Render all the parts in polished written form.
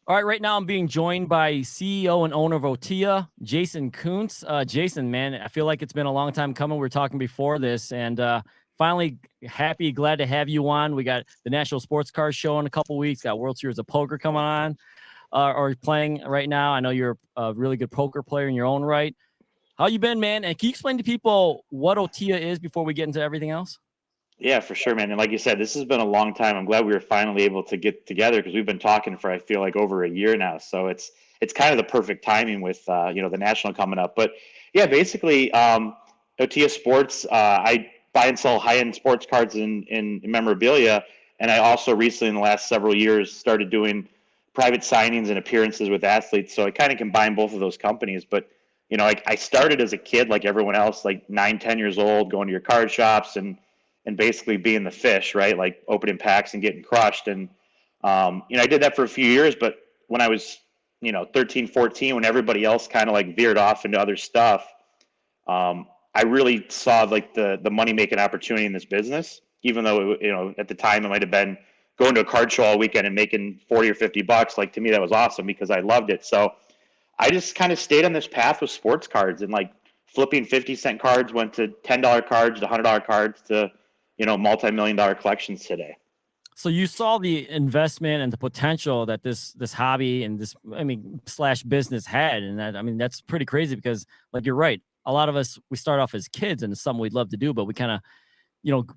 All right, right now I'm being joined by CEO and owner of Otia, Jason Koonce. Jason, man, I feel like it's been a long time coming. We were talking before this, and finally happy, glad to have you on. We got the National Sports Car Show in a couple weeks. Got World Series of Poker coming on, or playing right now. I know you're a really good poker player in your own right. How you been, man? And can you explain to people what Otia is before we get into everything else? Yeah, for sure, man. And like you said, this has been a long time. I'm glad we were finally able to get together because we've been talking for I feel like over a year now. So it's kind of the perfect timing with the national coming up. But yeah, basically, Otia Sports. I buy and sell high end sports cards in memorabilia, and I also recently in the last several years started doing private signings and appearances with athletes. So I kind of combine both of those companies. But I started as a kid like everyone else, like 9, 10 years old, going to your card shops and basically being the fish, right? Like opening packs and getting crushed. And, I did that for a few years, but when I was, 13, 14, when everybody else kind of like veered off into other stuff, I really saw like the money making opportunity in this business, even though, at the time it might've been going to a card show all weekend and making 40 or $50. Like to me, that was awesome because I loved it. So I just kind of stayed on this path with sports cards and like flipping 50-cent cards went to $10 cards to $100 cards to multi-million dollar collections today. So you saw the investment and the potential that this hobby and this, I mean, slash business had. And that, I mean, that's pretty crazy because like, you're right. A lot of us, we start off as kids and it's something we'd love to do, but we kind of,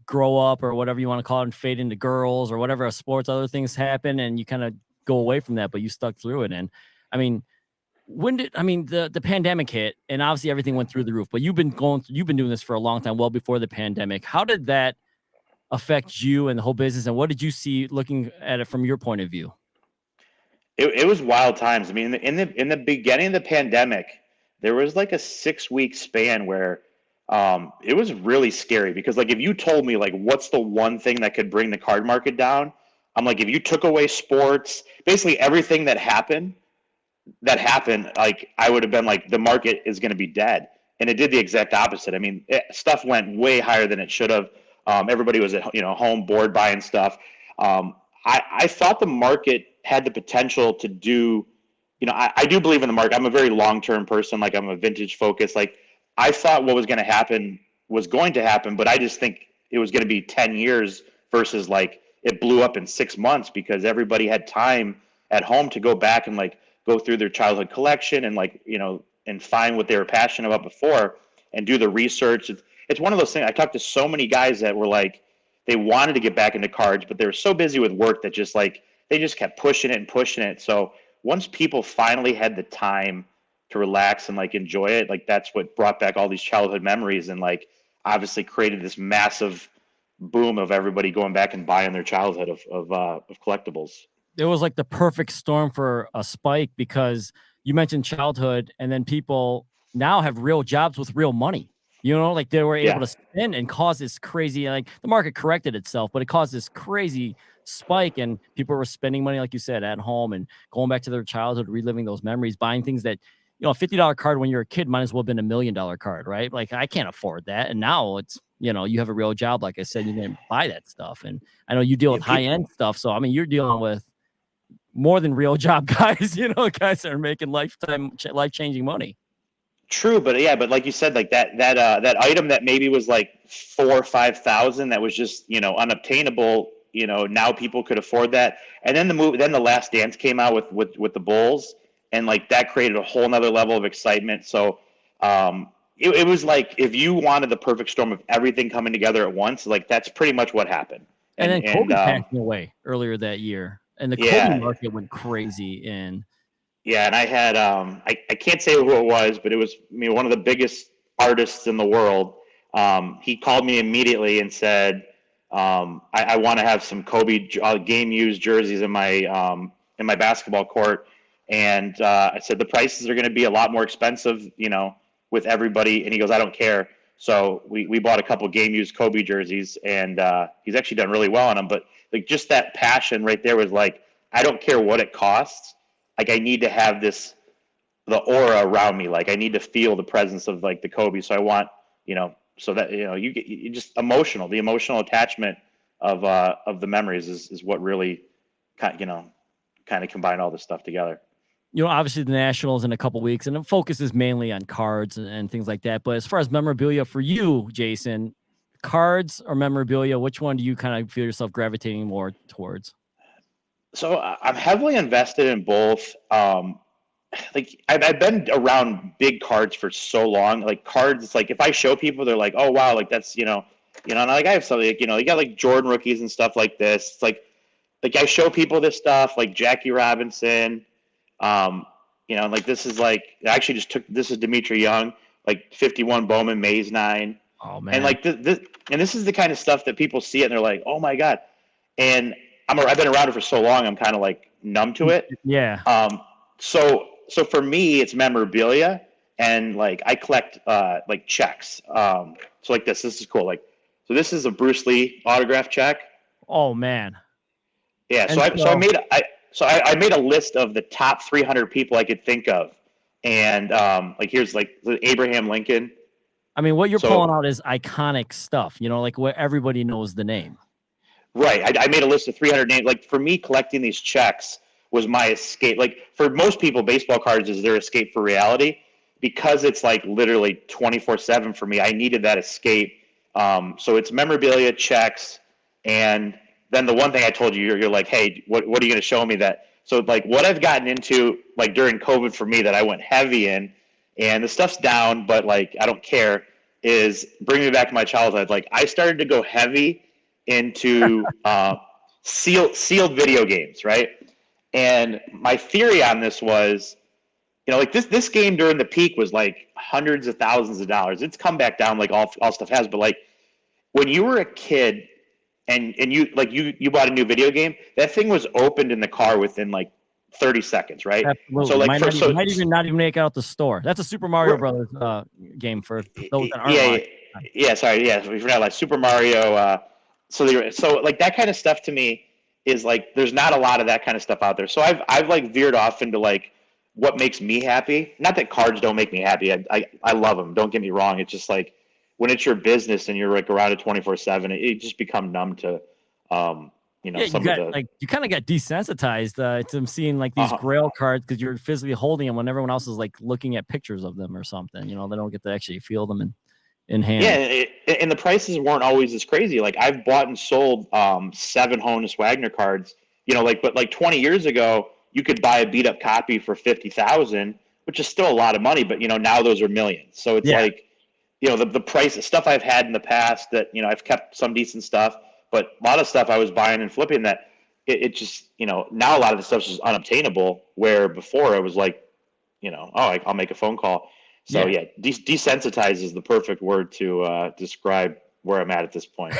grow up or whatever you want to call it and fade into girls or whatever sports, other things happen. And you kind of go away from that, but you stuck through it. And I mean, the pandemic hit and obviously everything went through the roof, but you've been doing this for a long time, well before the pandemic. How did that affect you and the whole business? And what did you see looking at it from your point of view? It was wild times. I mean, in the beginning of the pandemic, there was like a 6 week span where it was really scary because like if you told me like what's the one thing that could bring the card market down, I'm like if you took away sports, basically everything that happened, like I would have been like the market is going to be dead, and it did the exact opposite. I mean, stuff went way higher than it should have. Everybody was at home bored buying stuff. I thought the market had the potential to do. I do believe in the market. I'm a very long term person. Like I'm a vintage focus. Like I thought what was going to happen was going to happen, but I just think it was going to be 10 years versus like it blew up in 6 months because everybody had time at home to go back and like go through their childhood collection and like and find what they were passionate about before and do the research. It's one of those things. I talked to so many guys that were like they wanted to get back into cards, but they were so busy with work that just like they just kept pushing it and pushing it. So once people finally had the time to relax and like enjoy it, like that's what brought back all these childhood memories and like obviously created this massive boom of everybody going back and buying their childhood of collectibles. It was like the perfect storm for a spike because you mentioned childhood and then people now have real jobs with real money. Like they were able Yeah. to spend and cause this crazy, like the market corrected itself, but it caused this crazy spike and people were spending money, like you said, at home and going back to their childhood, reliving those memories, buying things that, a $50 card when you're a kid might as well have been $1 million card, right? Like I can't afford that. And now it's, you have a real job. Like I said, you can buy that stuff. And I know you deal Yeah, with high end stuff. So, I mean, you're dealing with more than real job guys, guys that are making life changing money. true, but yeah, but like you said, like that item that maybe was like 4 or 5 thousand that was just unobtainable. Now people could afford that. And then then the Last Dance came out with the Bulls, and like that created a whole nother level of excitement. So it was like if you wanted the perfect storm of everything coming together at once, like that's pretty much what happened. And And then and Kobe passing away earlier that year, and the Kobe yeah, market went crazy. And yeah, and I had I can't say who it was, but it was one of the biggest artists in the world. He called me immediately and said, I want to have some Kobe game used jerseys in my basketball court. And I said the prices are going to be a lot more expensive, with everybody. And he goes, I don't care. So we bought a couple game used Kobe jerseys, and he's actually done really well on them. But like just that passion right there was like, I don't care what it costs. Like I need to have the aura around me. Like I need to feel the presence of like the Kobe. So I want, so that you just the emotional attachment of the memories is what really kind kind of combine all this stuff together. Obviously the Nationals in a couple weeks, and the focus is mainly on cards and things like that. But as far as memorabilia for you, Jason, cards or memorabilia, which one do you kind of feel yourself gravitating more towards? So I'm heavily invested in both. Like I've been around big cards for so long. Like cards, it's like if I show people, they're like, "Oh wow, like that's and like I have something like you got like Jordan rookies and stuff like this. It's like I show people this stuff like Jackie Robinson, and like this is like I actually just took this is Dimitri Young, like 51 Bowman Mays 9, Oh man. and like this is the kind of stuff that people see it and they're like, "Oh my god," and I've been around it for so long, I'm kind of like numb to it. Yeah. So for me, it's memorabilia, and like I collect like checks. So like this is cool. Like so this is a Bruce Lee autograph check. Oh man. Yeah. And I made a list of the top 300 people I could think of, and like here's like the Abraham Lincoln. I mean, what you're pulling out is iconic stuff. Like where everybody knows the name. Right. I made a list of 300 names. Like for me, collecting these checks was my escape. Like for most people, baseball cards is their escape for reality. Because it's like literally 24/7 for me, I needed that escape. So it's memorabilia, checks, and then the one thing I told you, you're like, hey, what are you going to show me that? So like what I've gotten into like during COVID for me that I went heavy in, and the stuff's down, but like I don't care, is bring me back to my childhood. Like I started to go heavy into sealed video games, right? And my theory on this was, like this game during the peak was like hundreds of thousands of dollars. It's come back down like all stuff has, but like when you were a kid and you bought a new video game, that thing was opened in the car within like 30 seconds, right? Absolutely. So like might even not even make it out the store. That's a Super Mario Brothers game for those that aren't. Yeah. Sorry. Yeah. We forgot like Super Mario. So like that kind of stuff to me is like there's not a lot of that kind of stuff out there. So I've like veered off into like what makes me happy. Not that cards don't make me happy. I love them. Don't get me wrong. It's just like when it's your business and you're like around it 24/7, it just become numb to You kind of got desensitized to seeing like these grail cards because you're physically holding them when everyone else is like looking at pictures of them or something. They don't get to actually feel them in hand. Yeah, and the prices weren't always as crazy. Like I've bought and sold 7 Honus Wagner cards. But like 20 years ago, you could buy a beat up copy for 50,000, which is still a lot of money. But now those are millions. So it's like the price of stuff I've had in the past that I've kept some decent stuff, but a lot of stuff I was buying and flipping that it just now a lot of the stuff is just unobtainable. Where before it was like I'll make a phone call. So desensitize is the perfect word to describe where I'm at this point.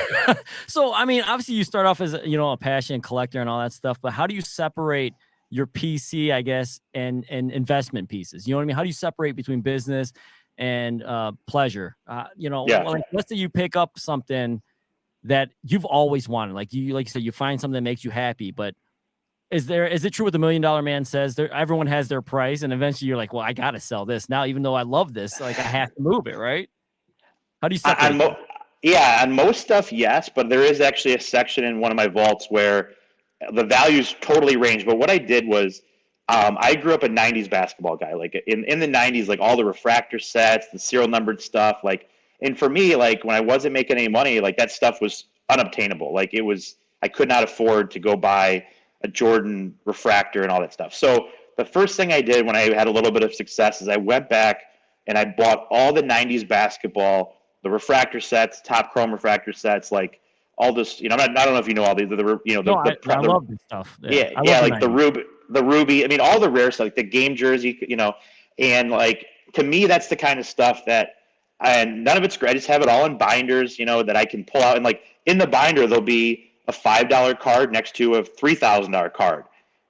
So I mean, obviously you start off as a passion collector and all that stuff, but how do you separate your PC, I guess, and investment pieces? You know what I mean? How do you separate between business and pleasure? Like, let's say you pick up something that you've always wanted, like you said, you find something that makes you happy, but is it true what the $1 Million Man says? Everyone has their price, and eventually you're like, well, I gotta sell this now, even though I love this, like I have to move it, right? How do you separate? On most stuff, yes, but there is actually a section in one of my vaults where the values totally range. But what I did was, I grew up a '90s basketball guy. Like in the '90s, like all the refractor sets, the serial numbered stuff. Like, and for me, like when I wasn't making any money, like that stuff was unobtainable. Like I could not afford to go buy a Jordan refractor and all that stuff. So the first thing I did when I had a little bit of success is I went back and I bought all the '90s basketball, the refractor sets, top chrome refractor sets, like all this. I don't know if you know all these. I love this stuff. Like the ruby. I mean, all the rare stuff, like the game jersey. And like to me, that's the kind of stuff that. And none of it's great. I just have it all in binders, that I can pull out. And like in the binder, there'll be a $5 card next to a $3,000 card.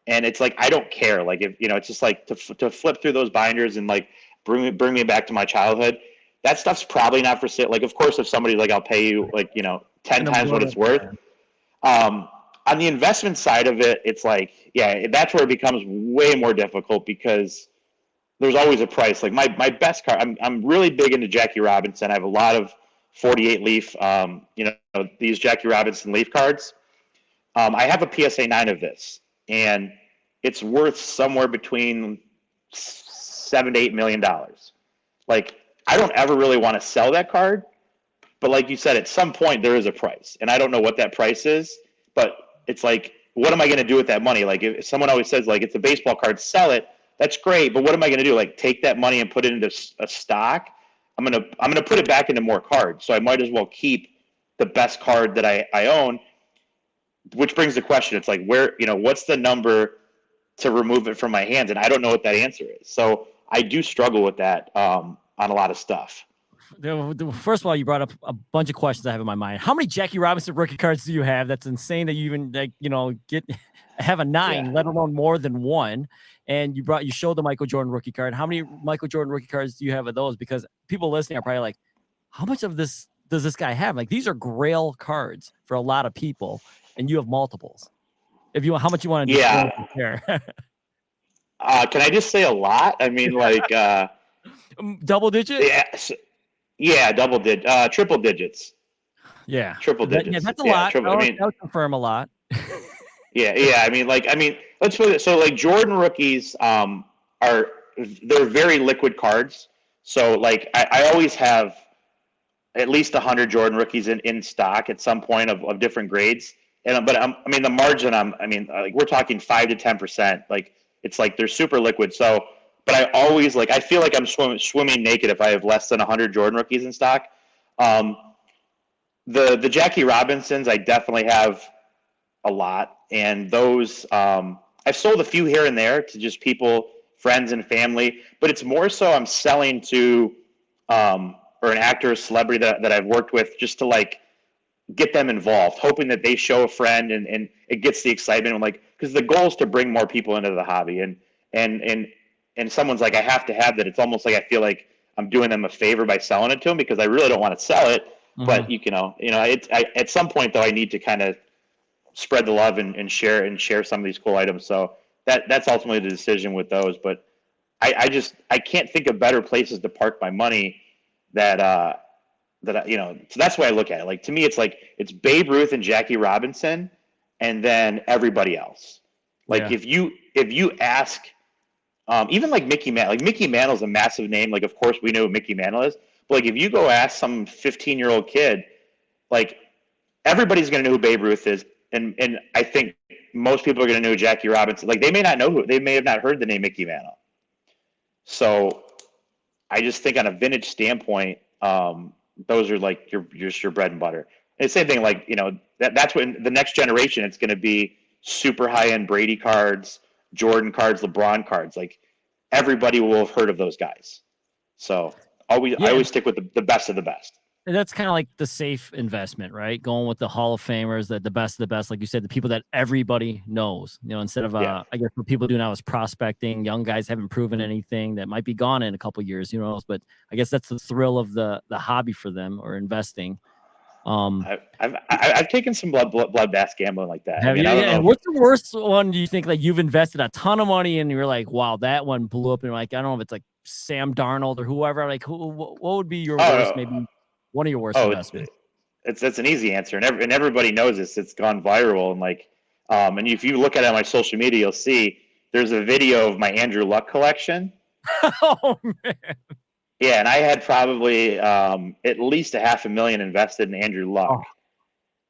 And it's like, I don't care. Like if, it's just like to flip through those binders and like bring me back to my childhood. That stuff's probably not for sale. Like, of course, if somebody's like, I'll pay you like, 10 times what it's worth. On the investment side of it, it's like, that's where it becomes way more difficult because there's always a price. Like my best card, I'm really big into Jackie Robinson. I have a lot of 48 leaf, these Jackie Robinson leaf cards. I have a PSA 9 of this, and it's worth somewhere between $7 to $8 million. Like, I don't ever really want to sell that card, but like you said, at some point there is a price, and I don't know what that price is, but it's like, what am I going to do with that money? Like, if someone always says, like, it's a baseball card, sell it. That's great, but what am I going to do? Like, take that money and put it into a stock? I'm gonna put it back into more cards, so I might as well keep the best card that I own. Which brings the question: it's like, where, what's the number to remove it from my hands? And I don't know what that answer is. So I do struggle with that on a lot of stuff. First of all, you brought up a bunch of questions I have in my mind. How many Jackie Robinson rookie cards do you have? That's insane that you even have a 9, let alone more than one. And you showed the Michael Jordan rookie card. How many Michael Jordan rookie cards do you have of those? Because people listening are probably like, how much of this does this guy have? Like, these are grail cards for a lot of people, and you have multiples. How much you want to share? Can I just say a lot? I mean, like double digit? Yeah, triple digits. Yeah, triple digits. Yeah, that's a lot. I would confirm a lot. Yeah. I mean, let's put it so, like, Jordan rookies they're very liquid cards. So, like, I always have at least 100 Jordan rookies in stock at some point of different grades. But the margin, like, we're talking 5 to 10%. Like, it's like they're super liquid. So, but I always, like, I feel like I'm swimming naked if I have less than 100 Jordan rookies in stock. The Jackie Robinsons, I definitely have a lot, and those I've sold a few here and there to just people, friends and family, but it's more so I'm selling to or an actor or celebrity that I've worked with, just to, like, get them involved, hoping that they show a friend and it gets the excitement. I'm like, because the goal is to bring more people into the hobby, and someone's like, I have to have that. It's almost like I feel like I'm doing them a favor by selling it to them, because I really don't want to sell it. Mm-hmm. But at some point though, I need to kind of spread the love and share some of these cool items. So that's ultimately the decision with those. But I can't think of better places to park my money so that's why I look at it. Like, to me, it's like, it's Babe Ruth and Jackie Robinson, and then everybody else. Like, if you ask, even like Mickey Mantle, Mickey Mantle's a massive name. Like, of course we know who Mickey Mantle is, but like, if you go ask some 15-year-old kid, like, everybody's going to know who Babe Ruth is. And I think most people are going to know Jackie Robinson. Like, they may have not heard the name Mickey Mantle. So I just think, on a vintage standpoint, those are like your bread and butter. And the same thing, like, that's when the next generation, it's going to be super high-end Brady cards, Jordan cards, LeBron cards. Like, everybody will have heard of those guys. So I always stick with the best of the best. And that's kind of like the safe investment, right? Going with the Hall of Famers, the best of the best, like you said, the people that everybody knows. Instead of I guess what people do now is prospecting. Young guys haven't proven anything, that might be gone in a couple of years, who knows? But I guess that's the thrill of the hobby for them, or investing. I've taken some bloodbath gambling like that. Have you? And what's the worst one do you think? Like, you've invested a ton of money and you're like, wow, that one blew up, and like, I don't know if it's like Sam Darnold or whoever. Like, what would be your worst? Maybe one of your worst investments. That's an easy answer, and everybody knows this. It's gone viral, and like, and if you look at it on my social media, you'll see there's a video of my Andrew Luck collection. Oh man. Yeah, and I had probably at least $500,000 invested in Andrew Luck. Oh.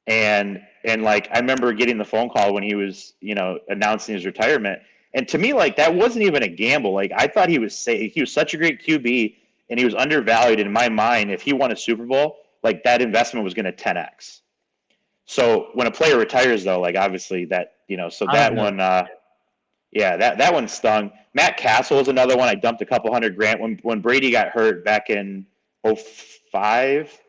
And like, I remember getting the phone call when he was, announcing his retirement. And to me, like, that wasn't even a gamble. Like, I thought he was such a great QB, and he was undervalued in my mind. If he won a Super Bowl, like, that investment was going to 10x. So when a player retires, though, like, obviously that, that one, that one stung. Matt Castle was another one. I dumped a couple $100,000 when Brady got hurt back in 2005.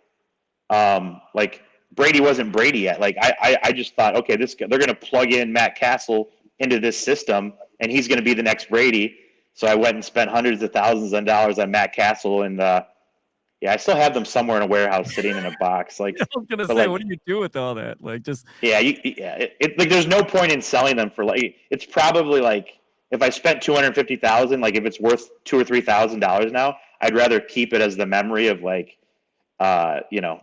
Like, Brady wasn't Brady yet. Like, I just thought, okay, they're going to plug in Matt Castle into this system, and he's going to be the next Brady. So I went and spent hundreds of thousands of dollars on Matt Castle, and I still have them somewhere in a warehouse sitting in a box. Like, I was gonna say, like, what do you do with all that? Like, just like, there's no point in selling them for, like, it's probably like, if I spent $250,000, like, if it's worth $2,000 or $3,000 now, I'd rather keep it as the memory of, like,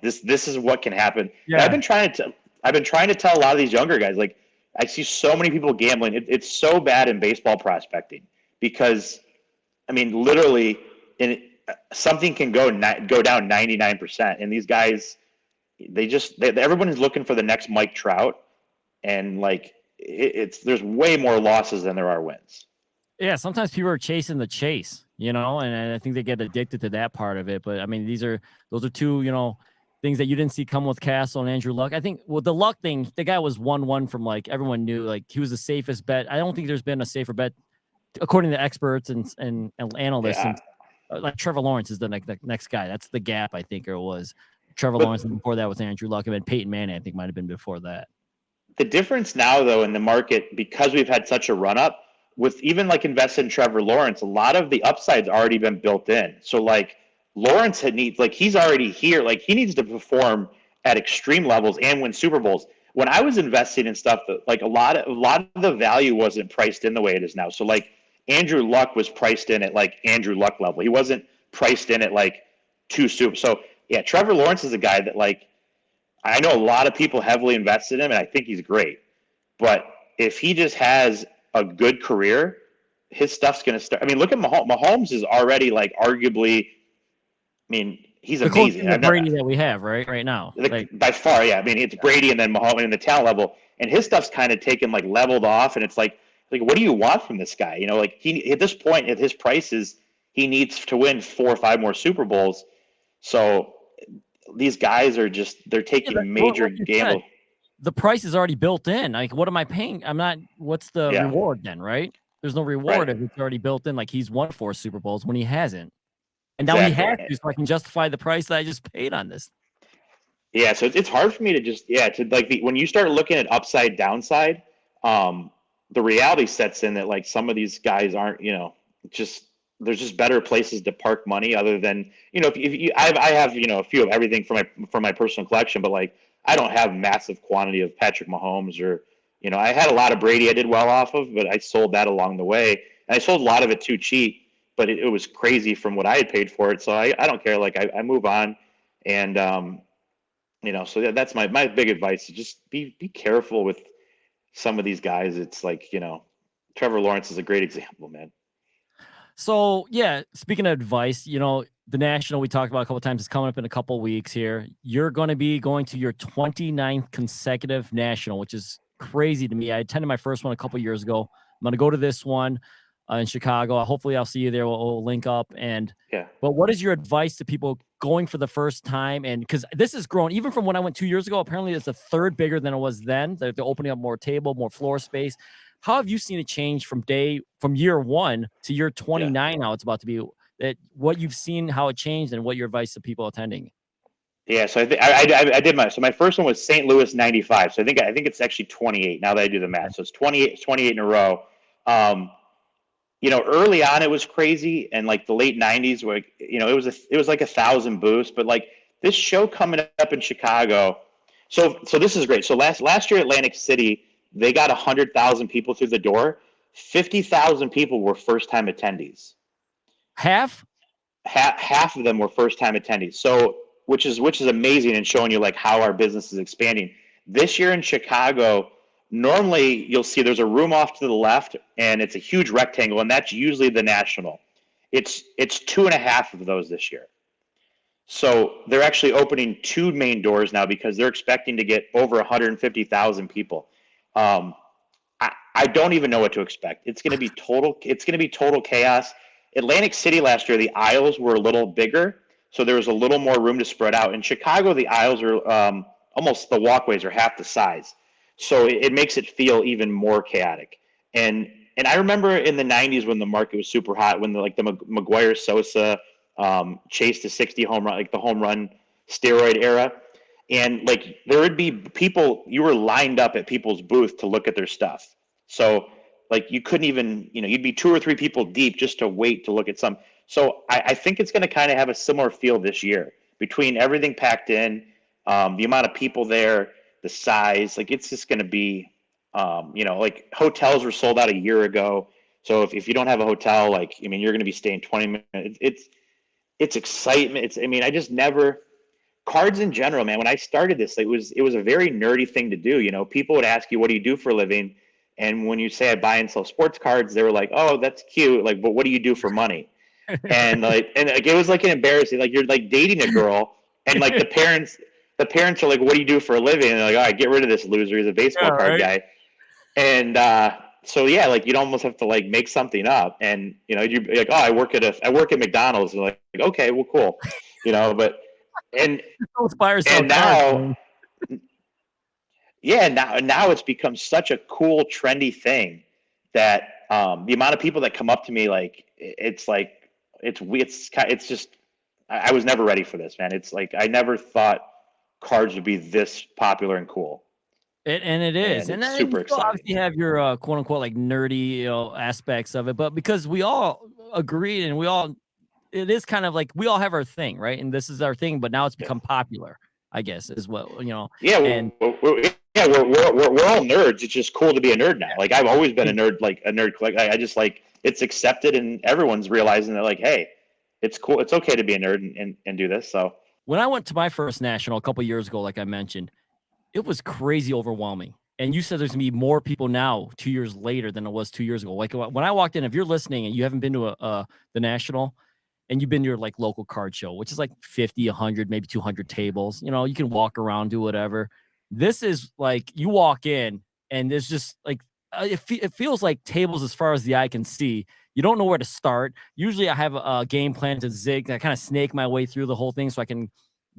this is what can happen. Yeah. I've been trying to tell a lot of these younger guys, like, I see so many people gambling. It's so bad in baseball prospecting because, I mean, literally, something can go down 99%, and these guys, everyone is looking for the next Mike Trout, and like there's way more losses than there are wins. Yeah, sometimes people are chasing the chase, and I think they get addicted to that part of it. But I mean, those are two, things that you didn't see come with Castle and Andrew Luck. I think the Luck thing, the guy was 1-1 from like everyone knew, like he was the safest bet. I don't think there's been a safer bet according to experts and analysts. Yeah. Since, like Trevor Lawrence is the next guy. That's the gap, I think, or it was Trevor Lawrence, and before that was Andrew Luck, and then Peyton Manning, I think, might have been before that. The difference now, though, in the market, because we've had such a run up, with even like invested in Trevor Lawrence, a lot of the upside's already been built in. So like Lawrence he's already here. Like he needs to perform at extreme levels and win Super Bowls. When I was investing in stuff, like a lot of the value wasn't priced in the way it is now. So like Andrew Luck was priced in at like Andrew Luck level. He wasn't priced in at like two super. So yeah, Trevor Lawrence is a guy that like I know a lot of people heavily invested in him, and I think he's great. But if he just has a good career, his stuff's going to start. I mean, look at Mahomes. Mahomes is already like arguably. I mean, he's amazing. The Brady that we have right now, by far, yeah. I mean, it's Brady and then Mahomes and the talent level, and his stuff's kind of taken like leveled off, and it's like what do you want from this guy? Like he at this point at his prices, he needs to win 4 or 5 more Super Bowls. So these guys are they're taking major gamble. The price is already built in. Like, what am I paying? What's the reward then, right? There's no reward if it's already built in. Like he's won 4 Super Bowls when he hasn't. And now he has to, so I can justify the price that I just paid on this. Yeah, so it's hard for me to when you start looking at upside, downside, the reality sets in that like some of these guys aren't, there's just better places to park money other than, I have, a few of everything from my personal collection, but like I don't have massive quantity of Patrick Mahomes or, I had a lot of Brady I did well off of, but I sold that along the way. And I sold a lot of it too cheap, but it was crazy from what I had paid for it. So I don't care. Like I move on and, so that's my big advice is just be careful with some of these guys. It's like, Trevor Lawrence is a great example, man. So yeah, speaking of advice, the National we talked about a couple of times is coming up in a couple of weeks here. You're going to be going to your 29th consecutive National, which is crazy to me. I attended my first one a couple of years ago. I'm going to go to this one in Chicago. Hopefully I'll see you there. We'll link up. But what is your advice to people going for the first time? And because this has grown even from when I went 2 years ago, apparently it's a third bigger than it was then. They're opening up more table, more floor space. How have you seen it change from year 1 to year 29 now? It's about to be what you've seen, how it changed, and what your advice to people attending. Yeah, so I did my first one was St. Louis 95. So I think it's actually 28 now that I do the math. So it's 28 in a row. Early on it was crazy, and like the late 90s where it was like 1,000 booths, but like this show coming up in Chicago. So this is great. So last year Atlantic City, they got 100,000 people through the door. 50,000 people were first-time attendees. Half of them were first-time attendees. So which is amazing and showing you like how our business is expanding. This year in Chicago, normally you'll see there's a room off to the left and it's a huge rectangle, and that's usually the National. It's 2.5 of those this year. So they're actually opening 2 main doors now because they're expecting to get over 150,000 people. I don't even know what to expect. It's going to be total chaos. Atlantic City last year, the aisles were a little bigger, so there was a little more room to spread out. In Chicago, the aisles are almost, the walkways are half the size. So it makes it feel even more chaotic. And I remember in the 90s when the market was super hot, when the McGuire Sosa chase to 60 home run, like the home run steroid era. And like there would be people, you were lined up at people's booth to look at their stuff. So like you couldn't even, you'd be 2 or 3 people deep just to wait to look at some. So I think it's going to kind of have a similar feel this year between everything packed in, the amount of people there, the size. Like it's just going to be, like hotels were sold out a year ago. So if you don't have a hotel, you're going to be staying 20 minutes. It's excitement. I just never. cards in general, man, when I started this, it was a very nerdy thing to do. You know, people would ask you, what do you do for a living? And when you say I buy and sell sports cards, they were like, oh, that's cute. Like, but what do you do for money? And like it was like an embarrassing, like you're like dating a girl and like the parents are like, what do you do for a living? And they're like, all right, get rid of this loser. He's a baseball Yeah, card right. guy. And so yeah, like you'd almost have to like make something up. And you know, you'd be like, oh, I work at McDonald's. And like, okay, well, cool. You know, but and Don't buy or sell and cards, now man. yeah, now it's become such a cool, trendy thing that the amount of people that come up to me, like it's just I was never ready for this, man. It's like I never thought cards would be this popular and cool, And it is, and and it's then you super still exciting. obviously have your quote unquote like nerdy, aspects of it, but because we all agreed and we all, it is kind of like we all have our thing, right? And this is our thing, but now it's Yeah, become popular, I guess, as well, yeah, and yeah. We're all nerds. It's just cool to be a nerd now. Like I've always been a nerd, like a nerd. Like I just like it's accepted, and everyone's realizing that like, hey, it's cool. It's okay to be a nerd and do this. So when I went to my first national a couple years ago, like I mentioned, it was crazy overwhelming. And you said there's gonna be more people now 2 years later than it was 2 years ago. Like when I walked in, if you're listening and you haven't been to the national and you've been to your like local card show, which is like 50, 100, maybe 200 tables, you can walk around, do whatever. This is like you walk in and there's just like it feels like tables as far as the eye can see. You don't know where to start. Usually I have a game plan to zig. I kind of snake my way through the whole thing so I can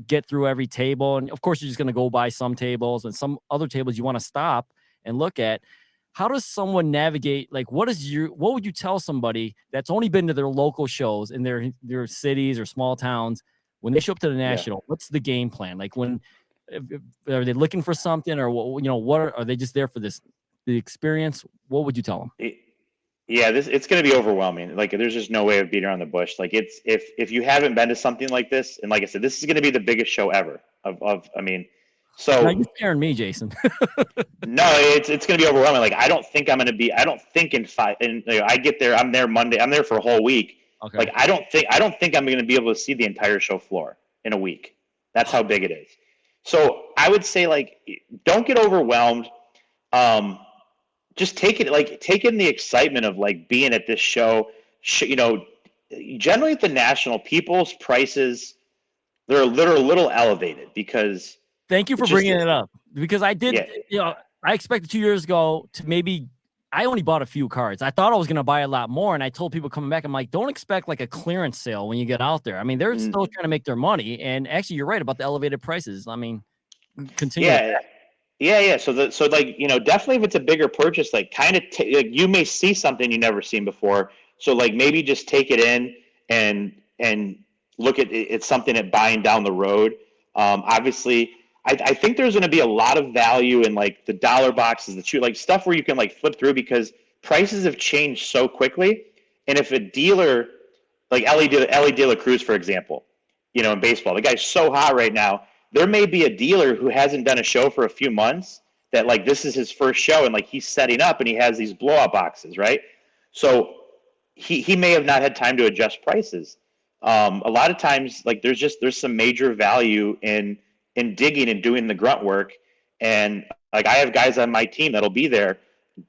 get through every table. And of course, you're just going to go by some tables and some other tables you want to stop and look at. How does someone navigate? Like, what would you tell somebody that's only been to their local shows in their cities or small towns when they show up to the yeah. national? What's the game plan? Like, are they looking for something or what are they just there for the experience? What would you tell them? Yeah, it's going to be overwhelming. Like, there's just no way of beating around the bush. Like, it's if you haven't been to something like this, and like I said, this is going to be the biggest show ever. I mean, Now so you're scaring me, Jason. no, it's going to be overwhelming. Like, I don't think I'm going to be. I don't think in five. And I get there. I'm there Monday. I'm there for a whole week. Okay. Like, I don't think I'm going to be able to see the entire show floor in a week. That's how big it is. So I would say, like, don't get overwhelmed. Um, just take in the excitement of like being at this show. Generally at the national, people's prices they're a little elevated because Thank you for it's just bringing it up because I did, yeah. I expected 2 years ago to maybe, I only bought a few cards. I thought I was going to buy a lot more. And I told people coming back, I'm like, don't expect like a clearance sale when you get out there. I mean, they're Mm, still trying to make their money. And actually, you're right about the elevated prices. I mean, continue with yeah. that. Yeah. So like definitely if it's a bigger purchase, like kind of like you may see something you never seen before. So like maybe just take it in and look at it, it's something at buying down the road. Obviously, I think there's going to be a lot of value in like the dollar boxes, like stuff where you can like flip through because prices have changed so quickly. And if a dealer like Ellie De La Cruz, for example, in baseball, the guy's so hot right now. There may be a dealer who hasn't done a show for a few months that like this is his first show and like he's setting up and he has these blowout boxes, right? So he may have not had time to adjust prices. A lot of times, like there's some major value in digging and doing the grunt work, and like I have guys on my team that'll be there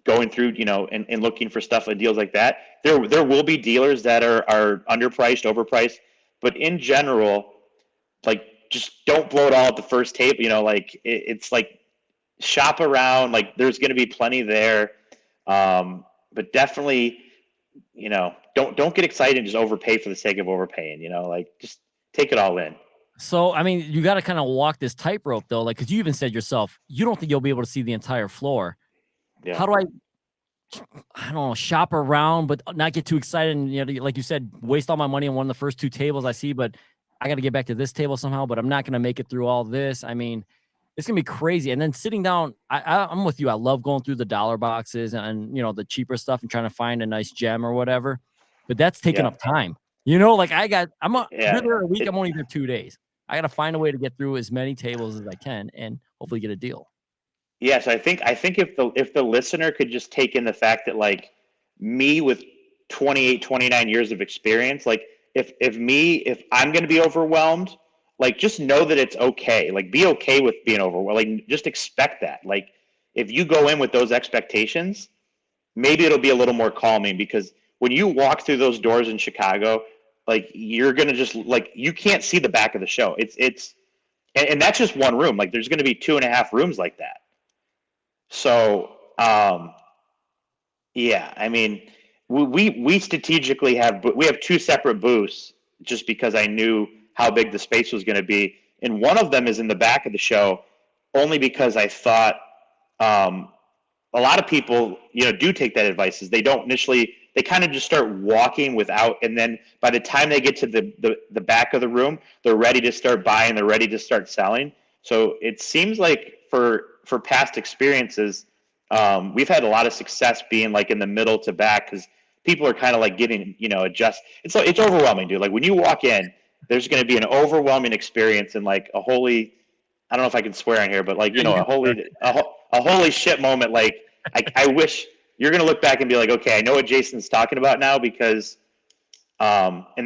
going through, and looking for stuff and deals like that. There will be dealers that are underpriced, overpriced, but in general, like just don't blow it all at the first tape. It's like shop around. Like there's going to be plenty there, but definitely, don't get excited and just overpay for the sake of overpaying. Like just take it all in. So, I mean, you got to kind of walk this tightrope though, like, cause you even said yourself, you don't think you'll be able to see the entire floor. Yeah. How do I don't know, shop around, but not get too excited and, like you said, waste all my money on one of the first two tables I see, but I got to get back to this table somehow, but I'm not going to make it through all this. I mean, it's going to be crazy. And then sitting down, I'm with you. I love going through the dollar boxes and, the cheaper stuff and trying to find a nice gem or whatever, but that's taking Yeah. up time. Like you're Yeah. there a week. I'm only there 2 days. I got to find a way to get through as many tables as I can and hopefully get a deal. Yes, I think if the listener could just take in the fact that like me with 28, 29 years of experience, like if I'm going to be overwhelmed, like just know that it's okay. Like be okay with being overwhelmed. Like just expect that. Like if you go in with those expectations, maybe it'll be a little more calming, because when you walk through those doors in Chicago, like you're gonna just like you can't see the back of the show. And that's just one room. Like there's gonna be 2.5 rooms like that. So yeah, I mean, we strategically have two separate booths just because I knew how big the space was going to be, and one of them is in the back of the show, only because I thought a lot of people, do take that advice. Is they don't initially, they kind of just start walking without, and then by the time they get to the back of the room, they're ready to start buying, they're ready to start selling. So it seems like for past experiences, we've had a lot of success being like in the middle to back, because people are kind of like getting, adjust. It's overwhelming, dude. Like when you walk in, there's going to be an overwhelming experience and like a holy, I don't know if I can swear on here, but like, a holy shit moment. Like I wish you're going to look back and be like, okay, I know what Jason's talking about now, because, it's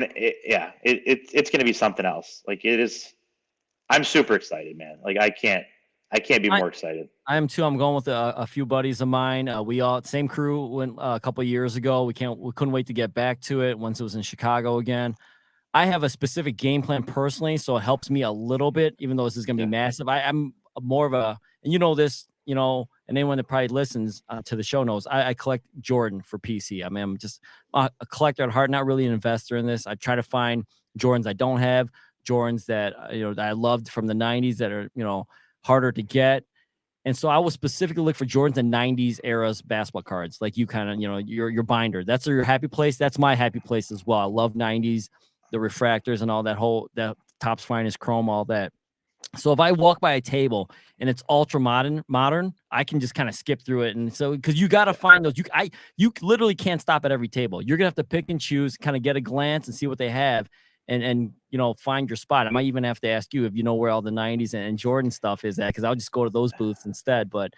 going to be something else. Like it is, I'm super excited, man. Like I can't be more excited. I am too. I'm going with a few buddies of mine. We all same crew went a couple of years ago. We couldn't wait to get back to it once it was in Chicago again. I have a specific game plan personally, so it helps me a little bit, even though this is going to be massive. I'm more of a, and this, and anyone that probably listens to the show knows, I collect Jordan for PC. I mean, I'm just a collector at heart, not really an investor in this. I try to find Jordans I don't have, Jordans that, that I loved from the 90s that are, harder to get. And so I will specifically look for Jordans and 90s eras basketball cards. Like you kind of, your binder. That's your happy place. That's my happy place as well. I love 90s, the refractors and all that Topps Finest chrome, all that. So if I walk by a table and it's ultra modern, I can just kind of skip through it. And so, because you got to find those, you literally can't stop at every table. You're gonna have to pick and choose, kind of get a glance and see what they have, and find your spot. I might even have to ask you if you know where all the 90s and Jordan stuff is at, because I'll just go to those booths instead. But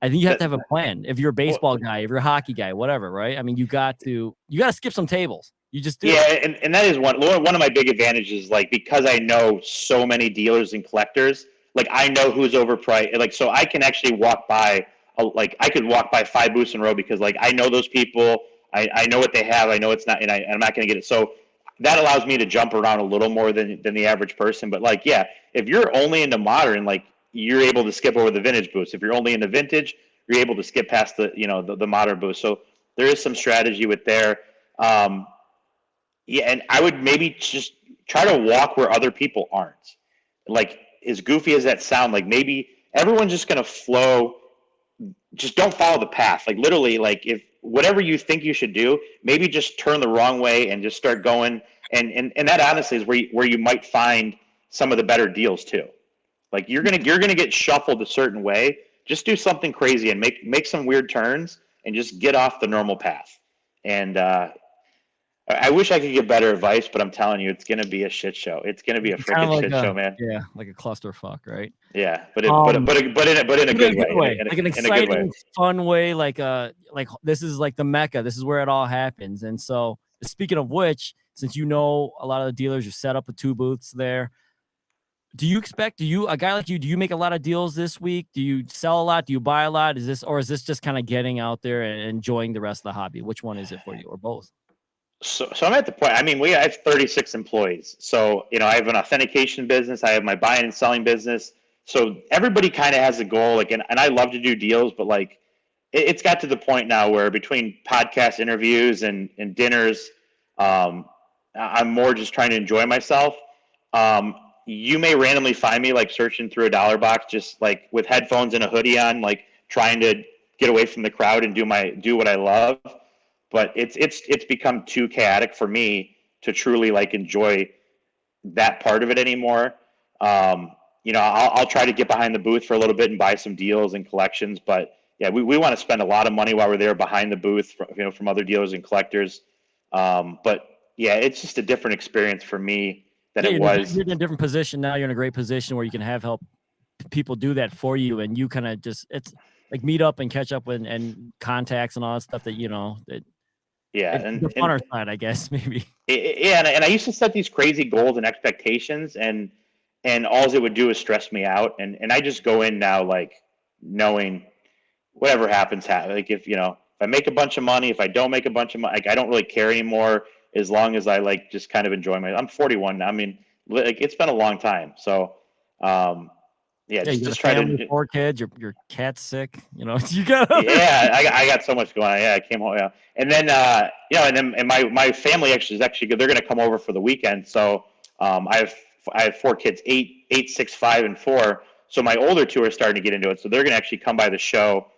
I think you have to have a plan. If you're a baseball guy, if you're a hockey guy, whatever, right? I mean, you got to skip some tables. You just do. Yeah, and that is one of my big advantages. Like because I know so many dealers and collectors, like I know who's overpriced. Like so, I can actually walk by. I could walk by 5 booths in a row because like I know those people. I know what they have. I know it's not, and I'm not going to get it. So that allows me to jump around a little more than the average person. But like, yeah, if you're only into modern, like you're able to skip over the vintage booths. If you're only into vintage, you're able to skip past the modern booths. So there is some strategy with there. Yeah, and I would maybe just try to walk where other people aren't. Like, as goofy as that sound, like maybe everyone's just gonna flow. Just don't follow the path. Like literally, like if whatever you think you should do, maybe just turn the wrong way and just start going. And that honestly is where you might find some of the better deals too. Like you're gonna get shuffled a certain way. Just do something crazy and make some weird turns and just get off the normal path. And I wish I could give better advice, but I'm telling you, it's going to be a shit show. It's going to be a freaking shit show, man. Yeah, like a clusterfuck, right? Yeah, but in a good way. Like an exciting, fun way. Like this is like the Mecca. This is where it all happens. And so, speaking of which, since a lot of the dealers, you set up with 2 booths there. Do you expect? A guy like you? Do you make a lot of deals this week? Do you sell a lot? Do you buy a lot? Is this just kind of getting out there and enjoying the rest of the hobby? Which one is it for you, or both? So I'm at the point. I mean, I have 36 employees. So I have an authentication business. I have my buying and selling business. So everybody kind of has a goal. Like, and I love to do deals, but like, it's got to the point now where between podcast interviews and dinners, I'm more just trying to enjoy myself. You may randomly find me like searching through a dollar box, just like with headphones and a hoodie on, like trying to get away from the crowd and do what I love. But it's become too chaotic for me to truly like enjoy that part of it anymore. I'll try to get behind the booth for a little bit and buy some deals and collections. But yeah, we want to spend a lot of money while we're there behind the booth, from other dealers and collectors. But yeah, it's just a different experience for me than it was. You're in a different position now. You're in a great position where you can help people do that for you, and you kind of it's like meet up and catch up with and contacts and all that stuff that that. Yeah, and the funner side, I guess, maybe. And I used to set these crazy goals and expectations, and and all it would do is stress me out. And I just go in now like knowing whatever happens. Like if if I make a bunch of money, if I don't make a bunch of money, like I don't really care anymore as long as I like just kind of enjoy I'm 41 now. I mean, like it's been a long time. So, yeah, Yeah, you got a just try family, to. 4 kids, your cat's sick, you got Yeah, I got so much going on. Yeah, I came home. Yeah, and then and my family is actually good. They're going to come over for the weekend. So I have 4 kids, 8, 6, 5, and 4. So my older 2 are starting to get into it. So they're going to actually come by the show.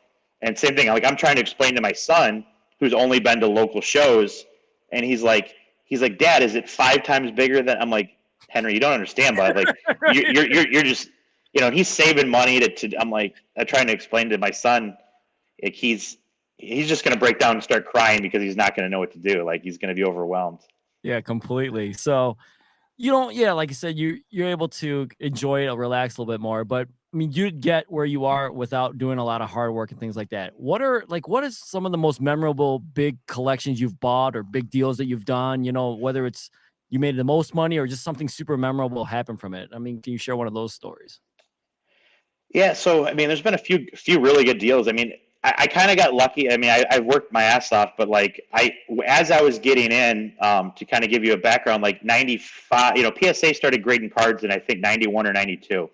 And same thing. Like I'm trying to explain to my son, who's only been to local shows, and he's like, Dad, is it 5 times bigger than? I'm like, Henry, you don't understand, bud. Like you're just he's saving money to. I'm like, I'm trying to explain to my son, like he's just going to break down and start crying because he's not going to know what to do. Like he's going to be overwhelmed. Yeah, completely. So you don't, yeah, like you said, you're able to enjoy it or relax a little bit more. But I mean, you'd get where you are without doing a lot of hard work and things like that. What is some of the most memorable big collections you've bought or big deals that you've done? Whether it's you made the most money or just something super memorable happened from it. I mean, can you share one of those stories? Yeah, so I mean, there's been a few really good deals. I mean, I kind of got lucky. I mean, I worked my ass off, but like as I was getting in, to kind of give you a background, like 95, PSA started grading cards in I think 91 or 92.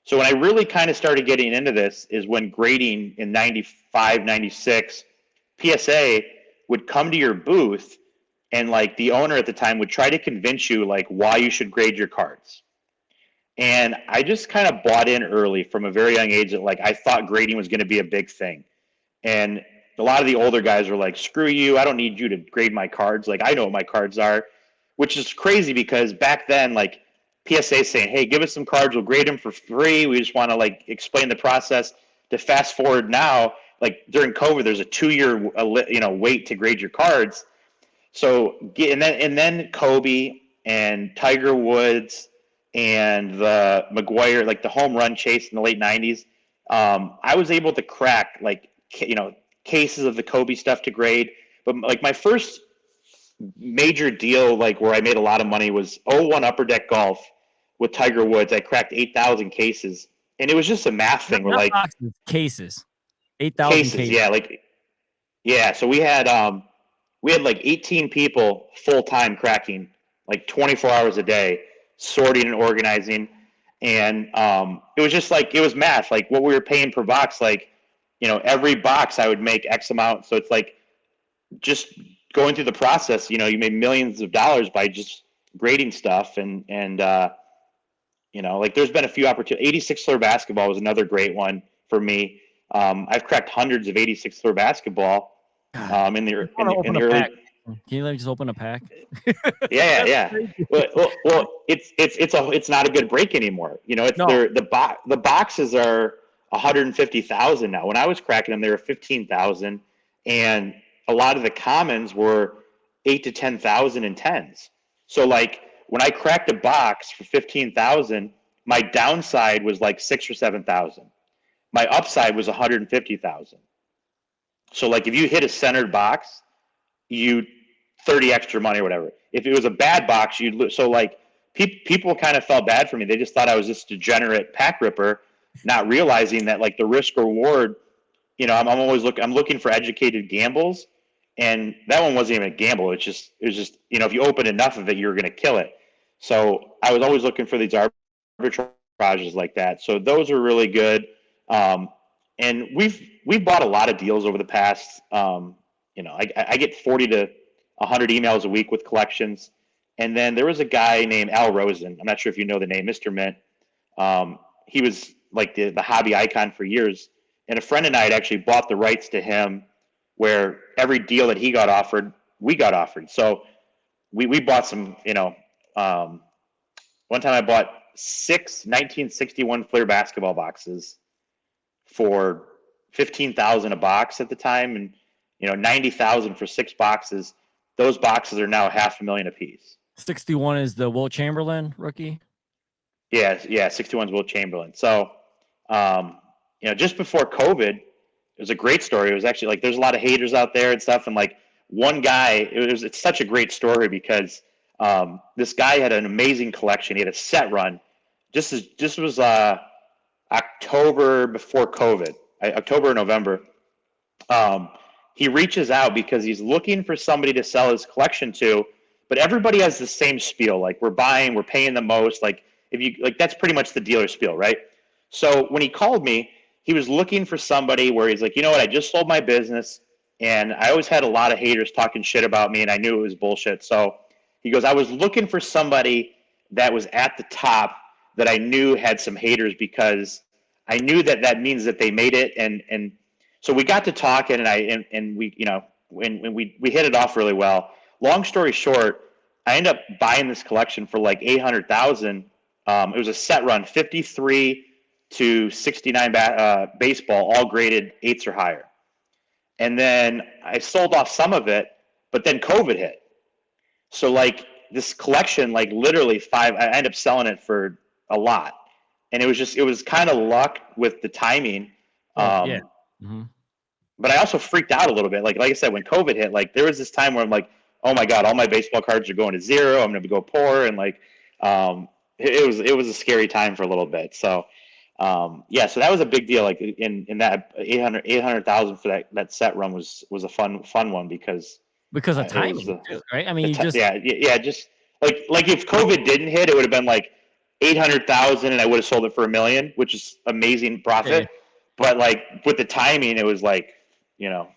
So when I really kind of started getting into this is when grading in 95, 96, PSA would come to your booth and like the owner at the time would try to convince you like why you should grade your cards. And I just kind of bought in early from a very young age that like I thought grading was going to be a big thing. And a lot of the older guys were like, screw you, I don't need you to grade my cards. Like I know what my cards are, which is crazy because back then, like PSA saying, hey, give us some cards, we'll grade them for free. We just want to like explain the process. To fast forward now, like during COVID, there's a 2-year wait to grade your cards. So and then Kobe and Tiger Woods and the McGuire, like the home run chase in the late 90s. I was able to crack like cases of the Kobe stuff to grade. But like my first major deal, like where I made a lot of money, was '01 Upper Deck Golf with Tiger Woods. I cracked 8,000 cases, and it was just a math thing. Where Not like boxes, cases, 8,000 cases, cases. yeah, like yeah. So we had like 18 people full time cracking, like 24 hours a day, sorting and organizing. And it was just like, it was math, like what we were paying per box. Like, every box I would make X amount. So it's like just going through the process, you made millions of dollars by just grading stuff. And like there's been a few opportunities. 86 floor basketball was another great one for me. I've cracked hundreds of 86 floor basketball in the early. Can you let me just open a pack? Yeah. Well, it's not a good break anymore. It's No. the boxes are 150,000 now. When I was cracking them, they were 15,000, and a lot of the commons were 8 to 10,000 in tens. So like when I cracked a box for 15,000, my downside was like 6 or 7,000. My upside was 150,000. So like if you hit a centered box, you 30 extra money or whatever. If it was a bad box, you'd lose. So like people kind of felt bad for me. They just thought I was this degenerate pack ripper, not realizing that like the risk reward, I'm looking for educated gambles, and that one wasn't even a gamble. It was just if you open enough of it, you were going to kill it. So I was always looking for these arbitrages like that. So those are really good. And we've bought a lot of deals over the past. I get 40 to 100 emails a week with collections. And then there was a guy named Al Rosen. I'm not sure if you know the name, Mr. Mint. He was like the hobby icon for years. And a friend and I had actually bought the rights to him, where every deal that he got offered, we got offered. So we bought some, one time I bought 6 1961 Fleer basketball boxes for 15,000 a box at the time. And 90,000 for 6 boxes. Those boxes are now $500,000 a piece. 61 is the Wilt Chamberlain rookie. Yeah, 61 is Wilt Chamberlain. So, just before COVID, it was a great story. It was actually like there's a lot of haters out there and stuff, and like one guy, it's such a great story because this guy had an amazing collection. He had a set run This was October before COVID, October or November. He reaches out because he's looking for somebody to sell his collection to, but everybody has the same spiel. Like, we're paying the most. Like, if you like, that's pretty much the dealer spiel, right? So when he called me, he was looking for somebody where he's like, you know what, I just sold my business, and I always had a lot of haters talking shit about me, and I knew it was bullshit. So he goes, I was looking for somebody that was at the top that I knew had some haters, because I knew that means that they made it, and so we got to talking, and we, you know, when we hit it off really well. Long story short, I ended up buying this collection for like 800,000. It was a set run, 53 to 69 baseball, all graded 8s or higher. And then I sold off some of it, but then COVID hit. So like this collection, like literally I ended up selling it for a lot. And it was kind of luck with the timing. Yeah. Mm-hmm. But I also freaked out a little bit. Like I said, when COVID hit, like there was this time where I'm like, oh my God, all my baseball cards are going to zero. I'm going to go poor. And like, it was a scary time for a little bit. So, yeah, so that was a big deal. Like in that 800,000 for that set run was a fun one because of timing, right? I mean, just like if COVID didn't hit, it would have been like 800,000 and I would have sold it for $1 million, which is amazing profit. Yeah. But like with the timing, it was like, you know,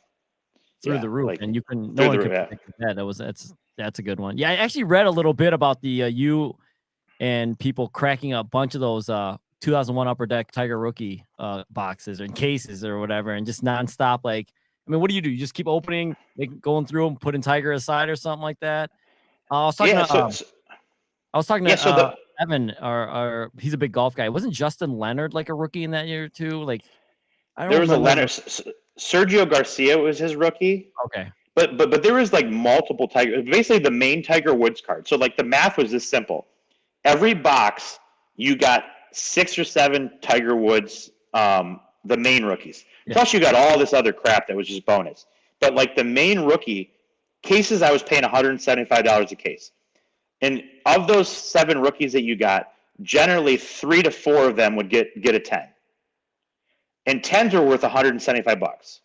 through the roof, like, and you can no one could predict that. That's a good one. Yeah, I actually read a little bit about the you and people cracking a bunch of those 2001 Upper Deck Tiger Rookie boxes and cases or whatever, and just nonstop. Like, I mean, what do? You just keep opening, going through them, putting Tiger aside or something like that. I was talking to Evan, or he's a big golf guy. Wasn't Justin Leonard like a rookie in that year too? Like, I don't remember. There was a Leonard. Sergio Garcia was his rookie. Okay. But there was like multiple Tiger, basically the main Tiger Woods card. So like the math was this simple. Every box you got 6 or 7 Tiger Woods, the main rookies. Yeah. Plus you got all this other crap that was just bonus. But like the main rookie cases, I was paying $175 a case. And of those 7 rookies that you got, generally 3 to 4 of them would get a 10. And 10s are worth $175.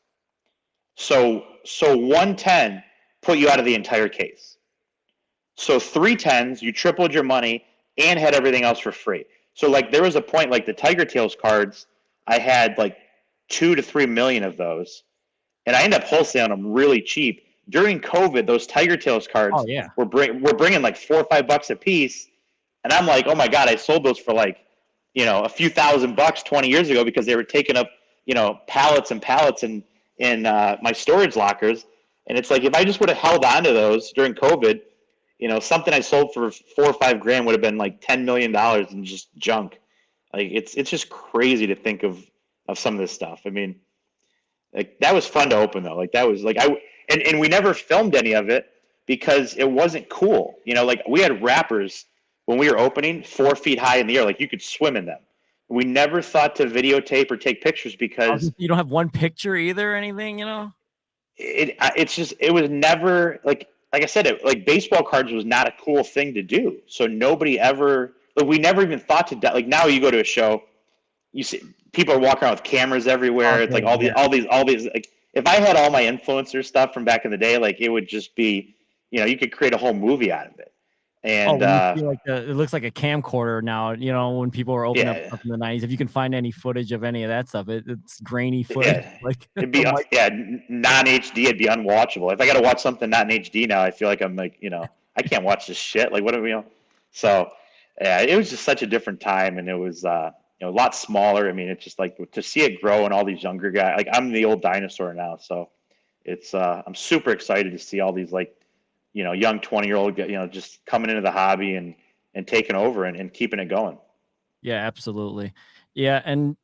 So 110 put you out of the entire case. So 3 10s, you tripled your money and had everything else for free. So like there was a point, like the Tiger Tails cards, I had like 2 to 3 million of those, and I ended up wholesaling them really cheap. During COVID, those Tiger Tails cards were bringing like $4 or $5 a piece, and I'm like, oh my God, I sold those for like, you know, a few $1,000 20 years ago because they were taking up, you know, pallets and pallets in my storage lockers. And it's like, if I just would have held on to those during COVID, you know, something I sold for $4 or $5 grand would have been like $10 million in just junk. Like it's just crazy to think of some of this stuff. I mean, like that was fun to open though. Like that was like and we never filmed any of it because it wasn't cool. You know, like we had wrappers when we were opening 4 feet high in the air, like you could swim in them. We never thought to videotape or take pictures because you don't have one picture either or anything, you know? It was never like I said, like baseball cards was not a cool thing to do. So nobody ever, like we never even thought to, like now you go to a show, you see people are walking around with cameras everywhere. It's like all these, like if I had all my influencer stuff from back in the day, like it would just be, you know, you could create a whole movie out of it. And it looks like a camcorder now, you know, when people are opening up in the 90s. If you can find any footage of any of that stuff, it's grainy footage. Yeah. Like it'd be non-HD, it'd be unwatchable. If I got to watch something not in HD now, I feel like I'm like, you know, I can't watch this shit. Like what are we, you know? So yeah, it was just such a different time, and it was you know, a lot smaller. I mean, it's just like to see it grow and all these younger guys. Like I'm the old dinosaur now, so it's I'm super excited to see all these like, you know, young 20-year-old, you know, just coming into the hobby and taking over and keeping it going. Yeah, absolutely. Yeah. And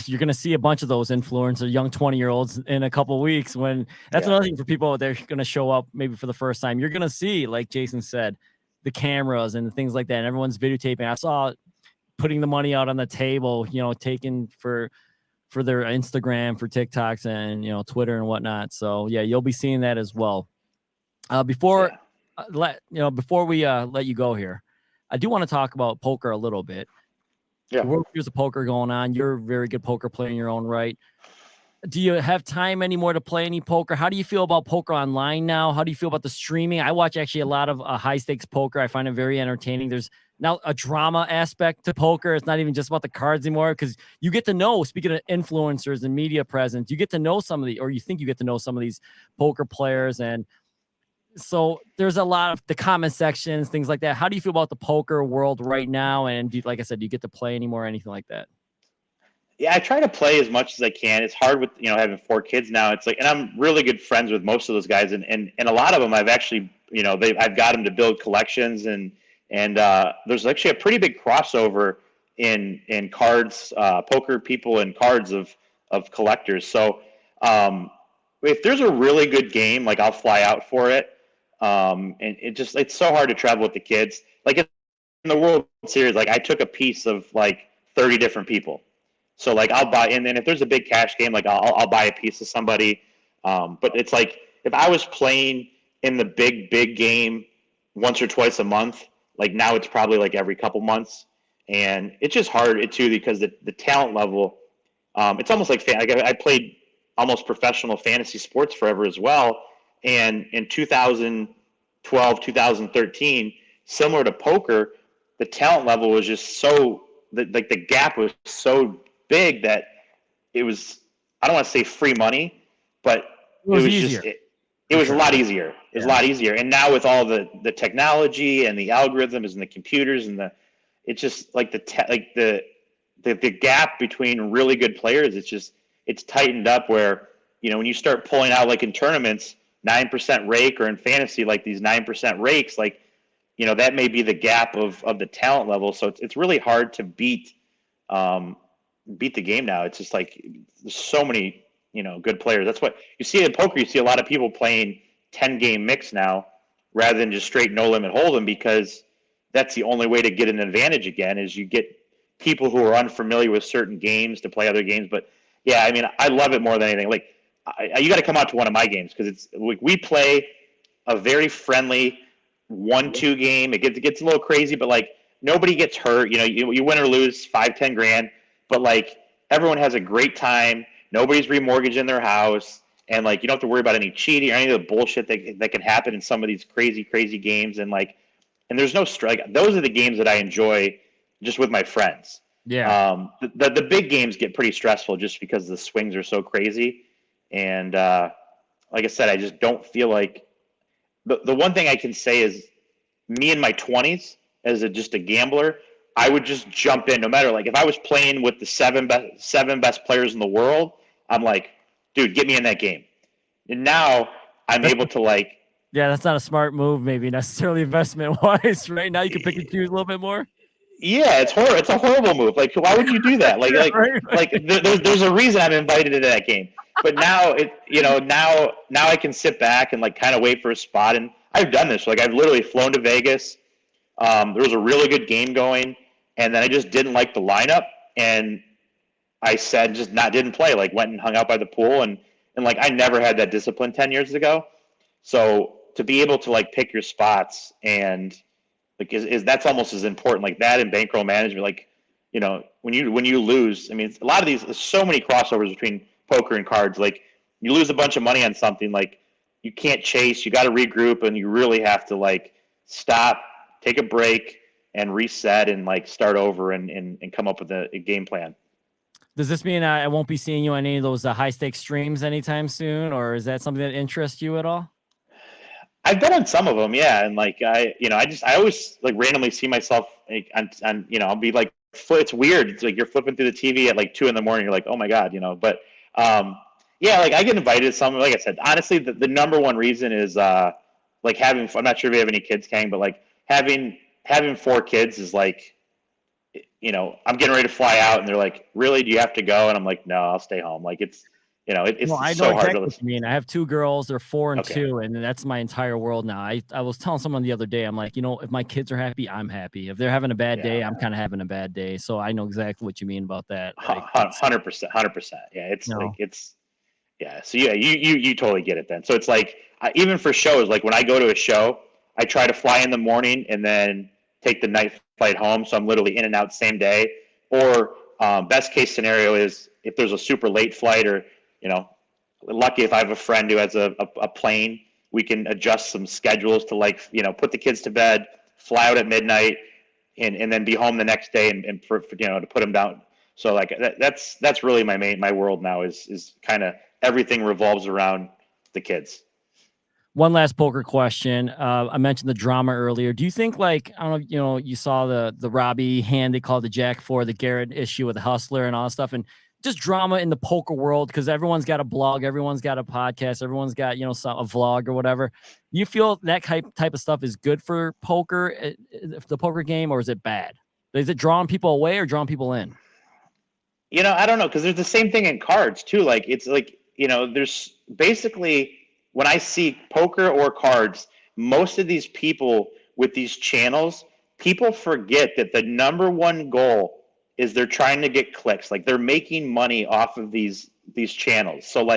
you're going to see a bunch of those influencers, young 20-year-olds in a couple of weeks when that's another thing for people. They're going to show up maybe for the first time. You're going to see, like Jason said, the cameras and things like that. And everyone's videotaping. I saw putting the money out on the table, you know, taken for their Instagram, for TikToks and, you know, Twitter and whatnot. So yeah, you'll be seeing that as well. Before we let you go here, I do want to talk about poker a little bit. Yeah. World Series of Poker going on. You're a very good poker player in your own right. Do you have time anymore to play any poker? How do you feel about poker online now? How do you feel about the streaming? I watch actually a lot of high stakes poker. I find it very entertaining. There's now a drama aspect to poker. It's not even just about the cards anymore because you get to know, speaking of influencers and media presence, you get to know some of the, or you think you get to know some of these poker players. And so there's a lot of the comment sections, things like that. How do you feel about the poker world right now? And do, like I said, do you get to play anymore or anything like that? Yeah, I try to play as much as I can. It's hard with having 4 kids now. It's like, and I'm really good friends with most of those guys, and a lot of them I've actually I've got them to build collections, and there's actually a pretty big crossover in cards, poker people and cards of collectors. So if there's a really good game, like I'll fly out for it. And it's so hard to travel with the kids. Like in the World Series, like I took a piece of like 30 different people. So like I'll buy, and then if there's a big cash game, like I'll buy a piece of somebody. But it's like if I was playing in the big game once or twice a month, like now it's probably like every couple months, and it's just hard too because the talent level. It's almost like I played almost professional fantasy sports forever as well, and in 2012, 2013, similar to poker, the talent level was just like the gap was so big that it was, I don't want to say free money, but It was easier. It was a lot easier. It was a Yeah. lot easier. And now with all the technology and the algorithms and the computers and it's just like the gap between really good players, it's tightened up where, when you start pulling out like in tournaments, 9% rake, or in fantasy, like these 9% rakes, like, that may be the gap of the talent level. So it's really hard to beat the game now. It's just like there's so many, good players. That's what you see in poker. You see a lot of people playing 10-game mix now rather than just straight no limit hold'em, because that's the only way to get an advantage again is you get people who are unfamiliar with certain games to play other games. But yeah, I mean, I love it more than anything. Like you got to come out to one of my games because it's like we play a very friendly 1-2 game. It gets a little crazy, but like nobody gets hurt. You win or lose 5-10 grand, but like everyone has a great time. Nobody's remortgaging their house, and like you don't have to worry about any cheating or any of the bullshit that can happen in some of these crazy games. And there's no strike. Those are the games that I enjoy just with my friends. Yeah. The big games get pretty stressful just because the swings are so crazy. And like I said, I just don't feel like the one thing I can say is me in my 20s as just a gambler, I would just jump in no matter, like if I was playing with the seven best players in the world, I'm like, dude, get me in that game. And now I'm able to like, Yeah, that's not a smart move, maybe necessarily investment wise. Right now, you can pick and choose a little bit more. yeah, it's horrible. It's a horrible move. Like, why would you do that? Like, Right. there's a reason I'm invited into that game. But now now I can sit back and like kind of wait for a spot. And I've done this. Like, I've literally flown to Vegas. There was a really good game going, and then I just didn't like the lineup, and I said didn't play. Like, went and hung out by the pool, and like I never had that discipline 10 years ago. So to be able to like pick your spots and like is that's almost as important, like that and bankroll management. Like, when you lose, I mean, a lot of these, there's so many crossovers between poker and cards. Like you lose a bunch of money on something, like you can't chase, you got to regroup, and you really have to like stop, take a break, and reset, and like start over and come up with a game plan. Does this mean I won't be seeing you on any of those high stakes streams anytime soon, or is that something that interests you at all? I've been on some of them, yeah, and like I always like randomly see myself like, on I'll be like, it's weird. It's like you're flipping through the TV at like 2 in the morning. You're like, oh my god, But yeah, like I get invited to some. Like I said, honestly, the number one reason is like having. I'm not sure if you have any kids, Kang, but like having 4 kids is like, I'm getting ready to fly out, and they're like, really, do you have to go? And I'm like, no, I'll stay home. Like it's it's Well, I know so hard exactly to what listen. you mean. I have 2 girls, they're 4 and Okay. 2, and that's my entire world now. I was telling someone the other day, I'm like, if my kids are happy, I'm happy. If they're having a bad day, Yeah. I'm kind of having a bad day. So I know exactly what you mean about that. Like, 100%, 100%. Yeah, it's you like know, yeah. So yeah, you totally get it then. So it's like even for shows, like when I go to a show, I try to fly in the morning and then take the night flight home. So I'm literally in and out same day. or best case scenario is if there's a super late flight, or lucky if I have a friend who has a plane, we can adjust some schedules to put the kids to bed, fly out at midnight, and then be home the next day and to put them down. So that's really my world now is kind of everything revolves around the kids. One last poker question. I mentioned the drama earlier. Do you think, I don't know, you saw the Robbie hand they called the Jack 4, the Garrett issue with the Hustler and all that stuff, and just drama in the poker world, because everyone's got a blog, everyone's got a podcast, everyone's got, a vlog or whatever. You feel that type of stuff is good for poker, the poker game, or is it bad? Is it drawing people away or drawing people in? I don't know, because there's the same thing in cards too. There's basically, when I see poker or cards, most of these people with these channels, people forget that the number one goal is they're trying to get clicks. Like, they're making money off of these channels. So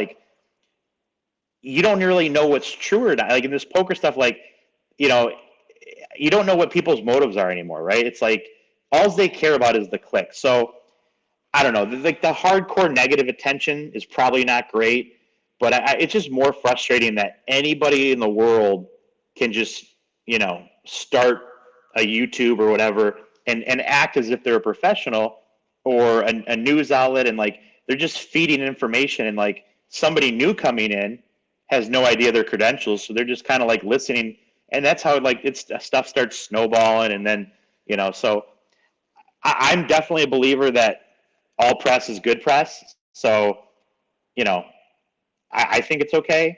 you don't really know what's true or not. Like in this poker stuff, you don't know what people's motives are anymore, right? It's all they care about is the click. So I don't know, the hardcore negative attention is probably not great. But it's just more frustrating that anybody in the world can just, start a YouTube or whatever and act as if they're a professional or a news outlet, and they're just feeding information, and somebody new coming in has no idea their credentials, so they're just kind of listening, and that's how stuff starts snowballing, and then so I'm definitely a believer that all press is good press. So I think it's okay.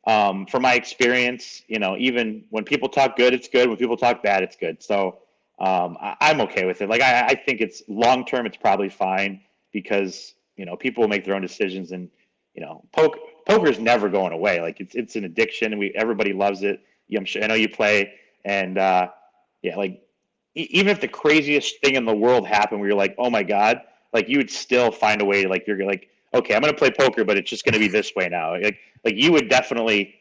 From my experience, even when people talk good, it's good. When people talk bad, it's good. So I'm okay with it. I think it's long term, it's probably fine, because people will make their own decisions, and poker is never going away. It's an addiction, and everybody loves it. I know you play, and even if the craziest thing in the world happened, where you're oh my god, you would still find a way to you're okay, I'm going to play poker, but it's just going to be this way now. You would definitely,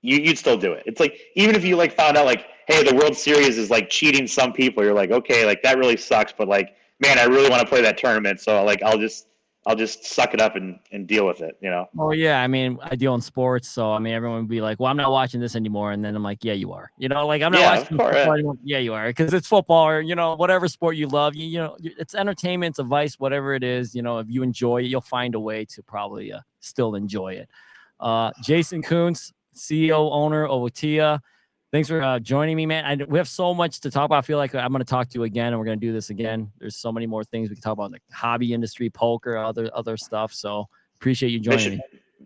you'd still do it. It's even if you found out hey, the World Series is cheating some people, you're okay, that really sucks, but man, I really want to play that tournament. So I'll just suck it up and deal with it, Oh yeah. I mean, I deal in sports. So, everyone would be well, I'm not watching this anymore. And then I'm yeah, you are, I'm not watching football anymore. Yeah, you are. Cause it's football, or, whatever sport you love, it's entertainment, it's a vice, whatever it is, if you enjoy it, you'll find a way to probably still enjoy it. Jason Koonce, CEO, owner of Otia. Thanks for joining me, man. We have so much to talk about. I feel like I'm going to talk to you again, and we're going to do this again. There's so many more things we can talk about, hobby industry, poker, other stuff. So appreciate you joining me.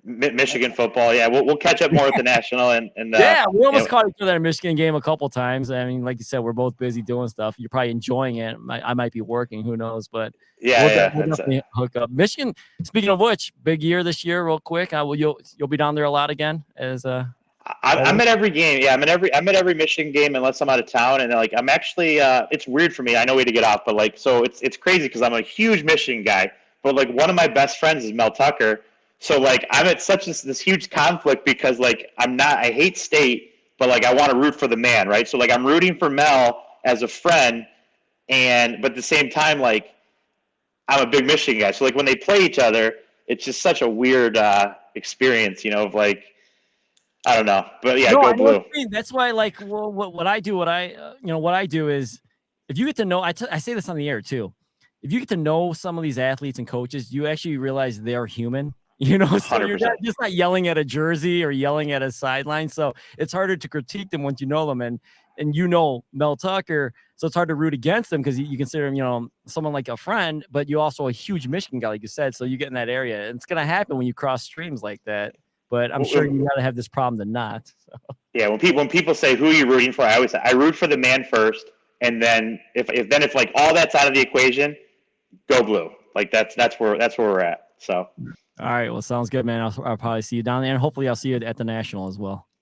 Michigan football. Yeah, we'll catch up more at the national. And yeah, we almost caught each other in a Michigan game a couple times. I mean, like you said, we're both busy doing stuff. You're probably enjoying it. I might be working. Who knows? But we'll definitely hook up. Michigan, speaking of which, big year this year, real quick. You'll be down there a lot again as I'm at every game. Yeah, I'm at every Michigan game unless I'm out of town. And I'm actually, it's weird for me. I know way to get off, but so it's crazy because I'm a huge Michigan guy. But one of my best friends is Mel Tucker. So I'm at such this huge conflict because I hate State, but I want to root for the man, right? So I'm rooting for Mel as a friend, but at the same time I'm a big Michigan guy. So when they play each other, it's just such a weird experience, of I don't know, but yeah, go blue. That's why, what I do is, if you get to know, I say this on the air too. If you get to know some of these athletes and coaches, you actually realize they're human. So 100%. You're just not yelling at a jersey or yelling at a sideline. So it's harder to critique them once you know them, and Mel Tucker. So it's hard to root against them because you consider him, someone like a friend, but you also a huge Michigan guy, like you said. So you get in that area, and it's gonna happen when you cross streams like that. But I'm sure you got to have this problem to not. So. Yeah, when people say who are you rooting for, I always say I root for the man first, and then if all that's out of the equation, go blue. That's where we're at. So. All right, well, sounds good, man. I'll probably see you down there, and hopefully I'll see you at the National as well.